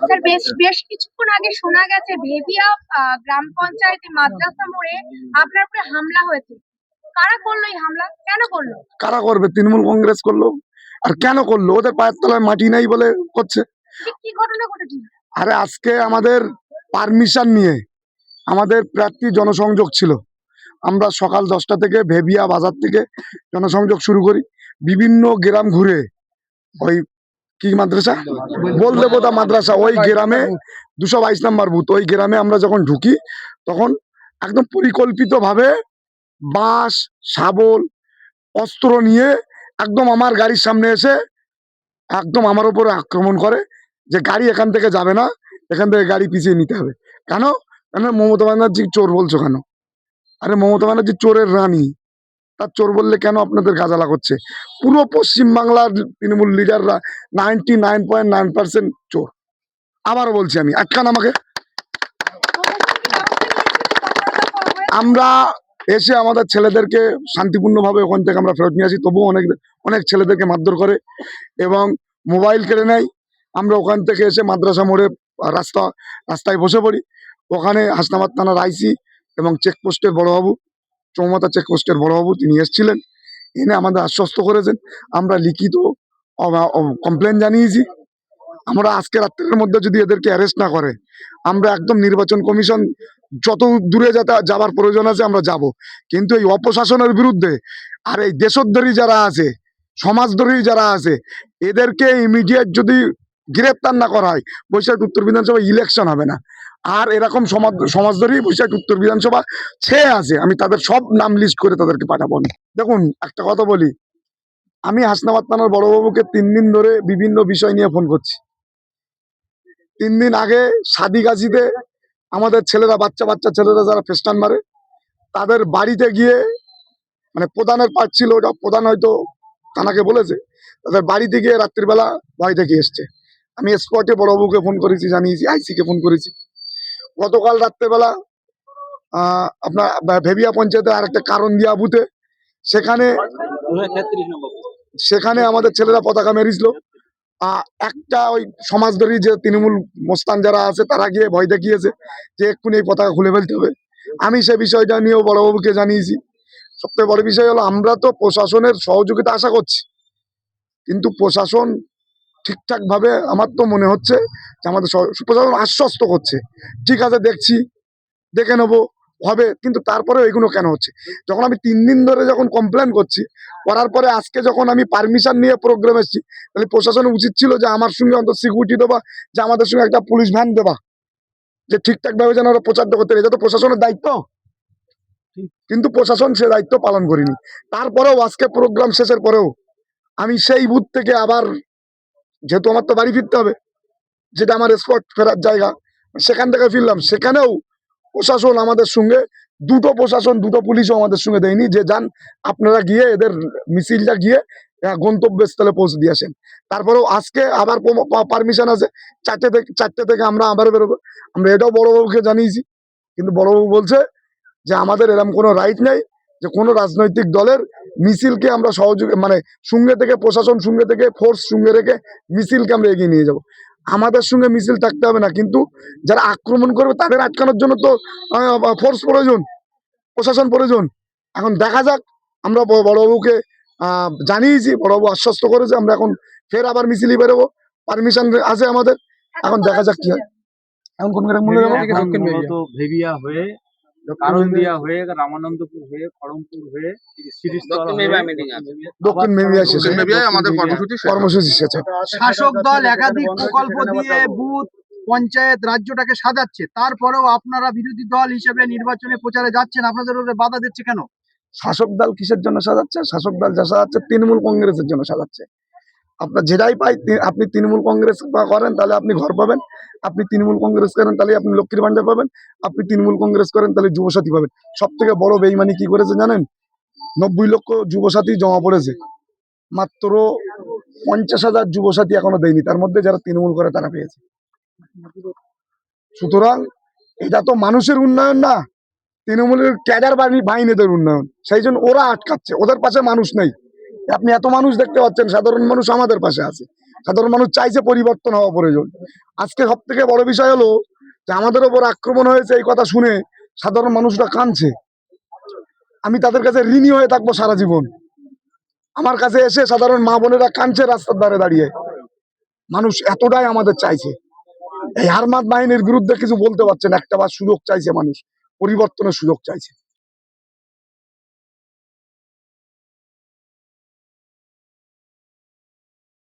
Sir, বেশ বেশ কিছুক্ষণ আগে শোনা গেছে ভেভিয়া গ্রাম পঞ্চায়েতে মাদ্রাসা মোড়ে আপনার উপরে হামলা হয়েছে। কারা করলো এই হামলা, কেন করলো? কারা করবে? তৃণমূল কংগ্রেস করলো। আর কেন করলো? ওদের পায়ের তলায় মাটি নাই বলে করছে। ঠিক কি ঘটনা ঘটেছিল? আরে আজকে আমাদের পারমিশন নিয়ে আমাদের প্রার্থী জনসংযোগ ছিল। আমরা সকাল 10টা থেকে ভেভিয়া বাজার থেকে জনসংযোগ শুরু করি, বিভিন্ন গ্রাম ঘুরে। ওই কি মাদ্রাসা, বলদেবতা মাদ্রাসা, ওই গ্রামে 222 নম্বর বুথ, ওই গ্রামে আমরা যখন ঢুকি তখন একদম পরিকল্পিত ভাবে বাঁশ, শাবল, অস্ত্র নিয়ে একদম আমার গাড়ির সামনে এসে একদম আমার উপরে আক্রমণ করে যে গাড়ি এখান থেকে যাবে না, এখান থেকে গাড়ি পিছিয়ে নিতে হবে। কেন? কেন মমতা ব্যানার্জি চোর বলছো কেন? আরে মমতা ব্যানার্জি চোরের রানী, তার চোর বললে কেন আপনাদের গাজালা করছে? পুরো পশ্চিমবাংলার তৃণমূল লিডাররা 99.9% চোর। আবারও বলছি, আমি আটকান আমাকে। আমরা এসে আমাদের ছেলেদেরকে শান্তিপূর্ণভাবে ওখান থেকে আমরা ফেরত নিয়ে আসি, তবুও অনেক অনেক ছেলেদেরকে মারধর করে এবং মোবাইল কেড়ে নেয়। আমরা ওখান থেকে এসে মাদ্রাসা মোড়ে রাস্তায় বসে পড়ি। ওখানে হাসনাবাদ থানার আইসি এবং চেকপোস্টের বড়বাবু, চৌমাথা চেকপোস্টের বড়বাবু, তিনি এসেছিলেন, এনে আমাদের আশ্বস্ত করেছেন। আমরা লিখিত কমপ্লেন জানিয়েছি। আমরা আজকে রাত্রের মধ্যে যদি এদেরকে অ্যারেস্ট না করে, আমরা একদম নির্বাচন কমিশন যত দূরে যাবার প্রয়োজন আছে আমরা যাব। কিন্তু এই অপশাসনের বিরুদ্ধে আর এই দেশদ্রোহী যারা আছে, সমাজদ্রোহী যারা আছে, এদেরকে ইমিডিয়েট যদি গ্রেপ্তার না করা হয়, বৈশাখ উত্তর বিধানসভা ইলেকশন হবে না। আর এরকম সমাজদ্রোহী বৈশাখ উত্তর বিধানসভা ছেয়ে আছে, আমি তাদের সব নাম লিস্ট করে তাদেরকে পাঠাবো। দেখুন, একটা কথা বলি, আমি হাসনাবাদ থানার বড়বাবুকে 3 দিন ধরে বিভিন্ন বিষয় নিয়ে ফোন করছি। 3 দিন আগে সাদিগাছিতে আমাদের ছেলেরা, বাচ্চা বাচ্চা ছেলেরা যারা ফেস্টান মারে, তাদের বাড়িতে গিয়ে, মানে প্রধানের পার্ট ছিল ওটা, প্রধান হয়তো থানাকে বলেছে, তাদের বাড়িতে গিয়ে রাত্রিবেলা ভয় দেখে এসছে। আমি স্পটে বড়বাবুকে ফোন করেছি, জানিয়েছি, আইসিকে ফোন করেছি। গতকাল রাত্রেবেলা আপনার ভেভিয়া পঞ্চায়েতে আর একটা কারণ দিয়া বুথে, সেখানে আমাদের ছেলেরা পতাকা মেরেছিল। একটা ওই সমাজদ্রোহী যে তৃণমূল মোস্তান যারা আছে, তারা গিয়ে ভয় দেখিয়েছে যে এক্ষুনি এই পতাকা খুলে ফেলতে হবে। আমি সে বিষয়টা নিয়েও বড়বাবুকে জানিয়েছি। সবথেকে বড় বিষয় হলো, আমরা তো প্রশাসনের সহযোগিতা আশা করছি, কিন্তু প্রশাসন ঠিকঠাক ভাবে, আমার তো মনে হচ্ছে যে আমাদের প্রশাসন আশ্বস্ত করছে, ঠিক আছে দেখছি, দেখে নেবো, হবে। কিন্তু তারপরে এগুলো কেন হচ্ছে? যখন আমি 3 দিন ধরে যখন কমপ্লেন করছি, করার পরে আজকে যখন আমি পারমিশন নিয়ে প্রোগ্রাম এসেছি, তাহলে প্রশাসনের উচিত ছিল যে আমার সঙ্গে অন্তত সিকিউরিটি দেবা, যে আমাদের সঙ্গে একটা পুলিশ ভ্যান দেবা, যে ঠিকঠাক ভাবে যেন ওরা প্রচারটা করতে পারে। এটা তো প্রশাসনের দায়িত্ব, কিন্তু প্রশাসন সে দায়িত্ব পালন করেনি। তারপরেও আজকে প্রোগ্রাম শেষের পরেও আমি সেই বুথ থেকে আবার, যেহেতু আমার তো বাড়ি ফিরতে হবে, যেটা আমার স্পট ফেরার জায়গা, সেখান থেকে ফিরলাম, সেখানেও প্রশাসন আমাদের সঙ্গে, দুটো পুলিশও আমাদের সঙ্গে দেয়নি, যে যান আপনারা গিয়ে এদের মিছিলটা গিয়ে গন্তব্যস্থলে পৌঁছে দিয়ে আসেন। তারপরেও আজকে আবার পারমিশন আছে, 4টে থেকে আমরা আবার বেরোবো। আমরা এটাও বড়বাবুকে জানিয়েছি, কিন্তু বড়বাবু বলছে যে আমাদের এরকম কোনো রাইট নেই যে কোনো রাজনৈতিক দলের মিছিলকে আমরা সহযোগী, মানে সঙ্গে থেকে প্রশাসন, সঙ্গে থেকে ফোর্স সঙ্গে রেখে মিছিলকে আমরা এগিয়ে নিয়ে যাব। আমাদের সঙ্গে মিছিল থাকতে হবে না, কিন্তু যারা আক্রমণ করবে তাদের আটকানোর জন্য তো ফোর্স প্রয়োজন, প্রশাসন প্রয়োজন। এখন দেখা যাক, আমরা বড়বাবুকে জানিয়েছি, বড়বাবু আশ্বস্ত করেছে, আমরা এখন ফের আবার মিছিলই বেরোবো, পারমিশন আছে আমাদের। এখন দেখা যাক কি হয়। এখন কোন ভেভিয়া হয়ে, কারণদিয়া হয়ে, রামানন্দপুর হয়ে, খড়মপুর হয়ে, দক্ষিণ মেমিয়া আমাদের কর্মসূচি শেষে শাসক দল একাধিক প্রকল্প দিয়ে বুথ, পঞ্চায়েত, রাজ্যটাকে সাজাচ্ছে, তারপরেও আপনারা বিরোধী দল হিসেবে নির্বাচনে প্রচারে যাচ্ছেন, আপনাদের ওপরে বাধা দিচ্ছে কেন? শাসক দল কিসের জন্য সাজাচ্ছে? শাসক দল যা সাজাচ্ছে তৃণমূল কংগ্রেসের জন্য সাজাচ্ছে। আপনার যেটাই পাই, আপনি তৃণমূল কংগ্রেস করেন তাহলে আপনি ঘর পাবেন, আপনি তৃণমূল কংগ্রেস করেন তাহলে আপনি লক্ষ্মীর ভান্ডার পাবেন, আপনি তৃণমূল কংগ্রেস করেন তাহলে যুবসাথী পাবেন। সব থেকে বড় বেইমানি কি করেছে জানেন? 90 লক্ষ যুবসাথী জমা পড়েছে, মাত্র 50,000 যুবসাথী এখনো দেয়নি, তার মধ্যে যারা তৃণমূল করে তারা পেয়েছে। সুতরাং এটা তো মানুষের উন্নয়ন না, তৃণমূলের ক্যাডার বাহিনীদের উন্নয়ন। সেই জন্য ওরা আটকাচ্ছে, ওদের পাশে মানুষ নেই। আপনি এত মানুষ দেখতে পাচ্ছেন, সাধারণ মানুষ আমাদের পাশে আছে, সাধারণ মানুষ চাইছে পরিবর্তন হওয়া প্রয়োজন। আজকে সব থেকে বড় বিষয় হলো যে আমাদের ওপর আক্রমণ হয়েছে, এই কথা শুনে সাধারণ মানুষরা কাঁদছে। আমি তাদের কাছে ঋণী হয়ে থাকবো সারা জীবন। আমার কাছে এসে সাধারণ মা বোনেরা কাঁদছে রাস্তার ধারে দাঁড়িয়ে। মানুষ এতটাই আমাদের চাইছে, এই হারমাত বাহিনীর বিরুদ্ধে কিছু বলতে পারছে না, একটা বার সুযোগ চাইছে, মানুষ পরিবর্তনের সুযোগ চাইছে।